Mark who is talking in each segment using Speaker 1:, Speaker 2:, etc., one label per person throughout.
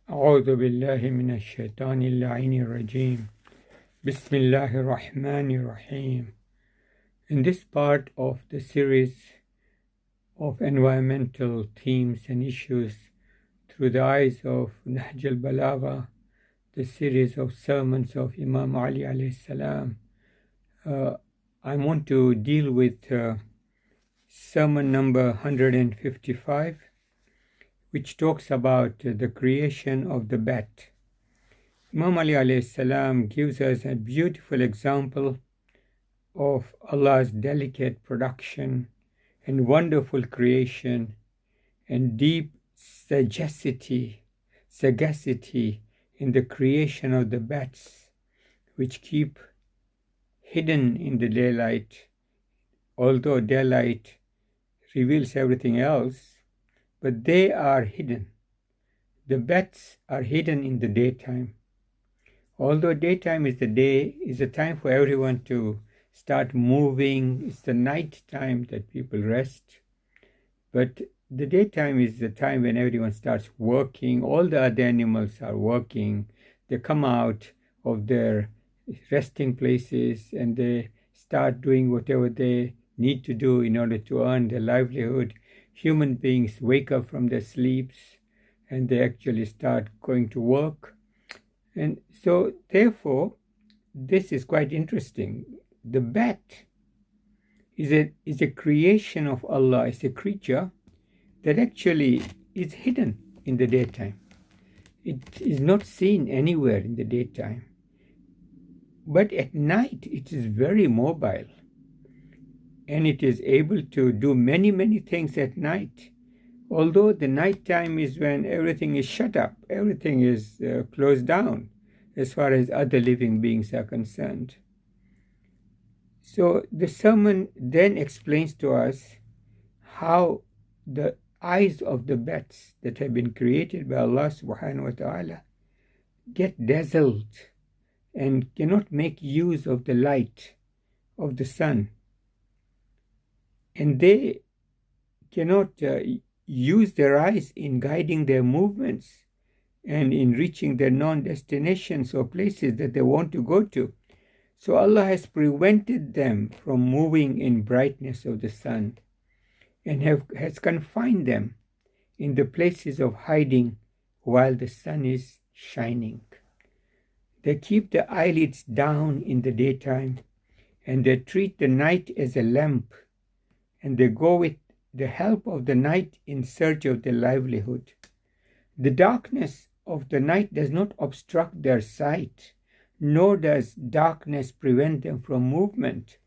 Speaker 1: أعوذ بالله من الشيطان اللعين الرجيم. بسم الله الرحمن الرحيم. In this part of the series of environmental themes and issues through the eyes of Nahjul Balagha, the series of sermons of Imam Ali alayhi salam, I want to deal with sermon number 155, which talks about the creation of the bat. Imam Ali alayhi salam gives us a beautiful example of Allah's delicate production and wonderful creation and deep sagacity in the creation of the bats, which keep hidden in the daylight, although daylight reveals everything else, but they are hidden. The bats are hidden in the daytime. Although daytime is a time for everyone to start moving, it's the night time that people rest. But the daytime is the time when everyone starts working. All the other animals are working. They come out of their resting places and they start doing whatever they need to do in order to earn their livelihood. Human beings wake up from their sleeps and they actually start going to work. And so, therefore, this is quite interesting. The bat is a creation of Allah. It's a creature that actually is hidden in the daytime. It is not seen anywhere in the daytime. But at night, it is very mobile. And it is able to do many, many things at night. Although the night time is when everything is shut up, everything is closed down as far as other living beings are concerned. So the sermon then explains to us how the eyes of the bats that have been created by Allah subhanahu wa ta'ala get dazzled and cannot make use of the light of the sun. And they cannot use their eyes in guiding their movements and in reaching their non-destinations or places that they want to go to. So Allah has prevented them from moving in brightness of the sun and has confined them in the places of hiding while the sun is shining. They keep the eyelids down in the daytime and they treat the night as a lamp, and they go with the help of the night in search of their livelihood. The darkness of the night does not obstruct their sight, nor does darkness prevent them from movement.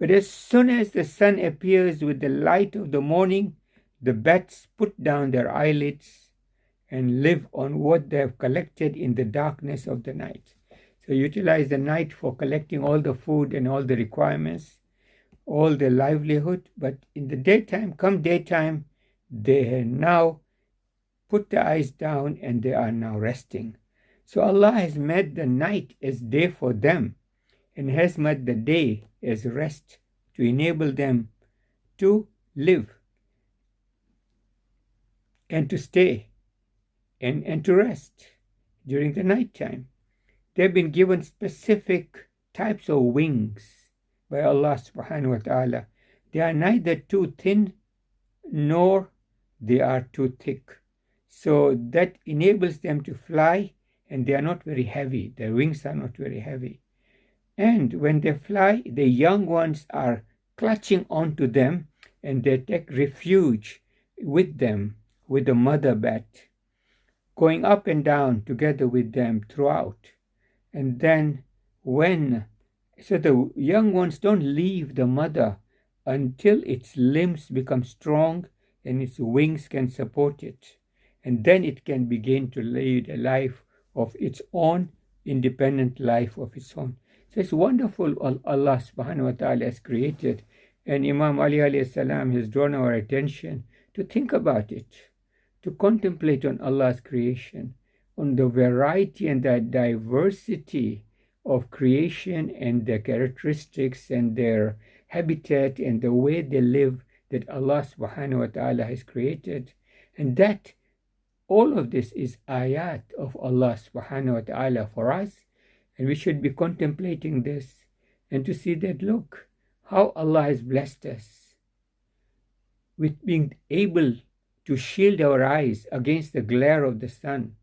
Speaker 1: But as soon as the sun appears with the light of the morning, the bats put down their eyelids and live on what they have collected in the darkness of the night. So utilize the night for collecting all the food and all the requirements, all their livelihood, but in the daytime, come daytime, they have now put the eyes down and they are now resting. So Allah has made the night as day for them and has made the day as rest to enable them to live and to stay and to rest during the night time. They've been given specific types of wings by Allah subhanahu wa ta'ala. They are neither too thin nor they are too thick. So that enables them to fly, and they are not very heavy. Their wings are not very heavy. And when they fly, the young ones are clutching onto them and they take refuge with them, with the mother bat, going up and down together with them throughout. And then so the young ones don't leave the mother until its limbs become strong and its wings can support it. And then it can begin to lead a life of its own, independent life of its own. So it's wonderful Allah subhanahu wa ta'ala has created. And Imam Ali alayhi salam has drawn our attention to think about it, to contemplate on Allah's creation, on the variety and the diversity of creation and their characteristics and their habitat and the way they live that Allah subhanahu wa ta'ala has created. And that All of this is ayat of Allah subhanahu wa ta'ala for us, and we should be contemplating this and to see that, look, how Allah has blessed us with being able to shield our eyes against the glare of the sun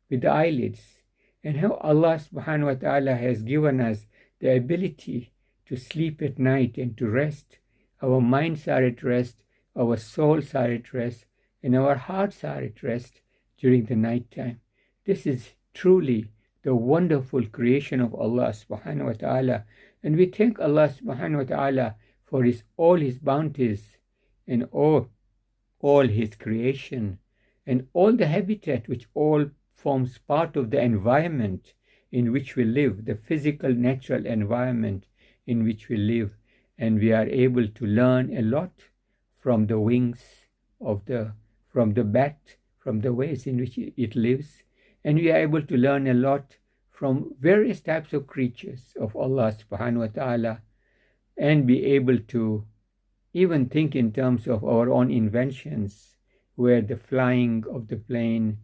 Speaker 1: with the eyelids, and how Allah subhanahu wa ta'ala has given us the ability to sleep at night and to rest. Our minds are at rest, our souls are at rest, and our hearts are at rest during the night time. This is truly the wonderful creation of Allah subhanahu wa ta'ala, and we thank Allah subhanahu wa ta'ala for all his bounties and all his creation and all the habitat which all forms part of the environment in which we live, the physical natural environment in which we live. And we are able to learn a lot from the wings from the bat, from the ways in which it lives, and we are able to learn a lot from various types of creatures of Allah subhanahu wa ta'ala, and be able to even think in terms of our own inventions, where the flying of the plane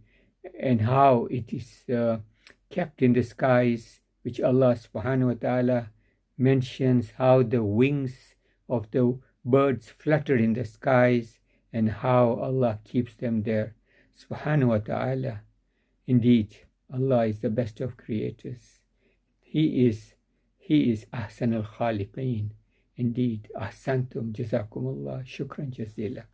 Speaker 1: and how it is kept in the skies, which Allah subhanahu wa ta'ala mentions how the wings of the birds flutter in the skies and how Allah keeps them there. Subhanahu wa ta'ala. Indeed, Allah is the best of creators. He is Ahsan al-Khaliqeen. Indeed, Ahsantum, Jazakumullah, Shukran Jazila.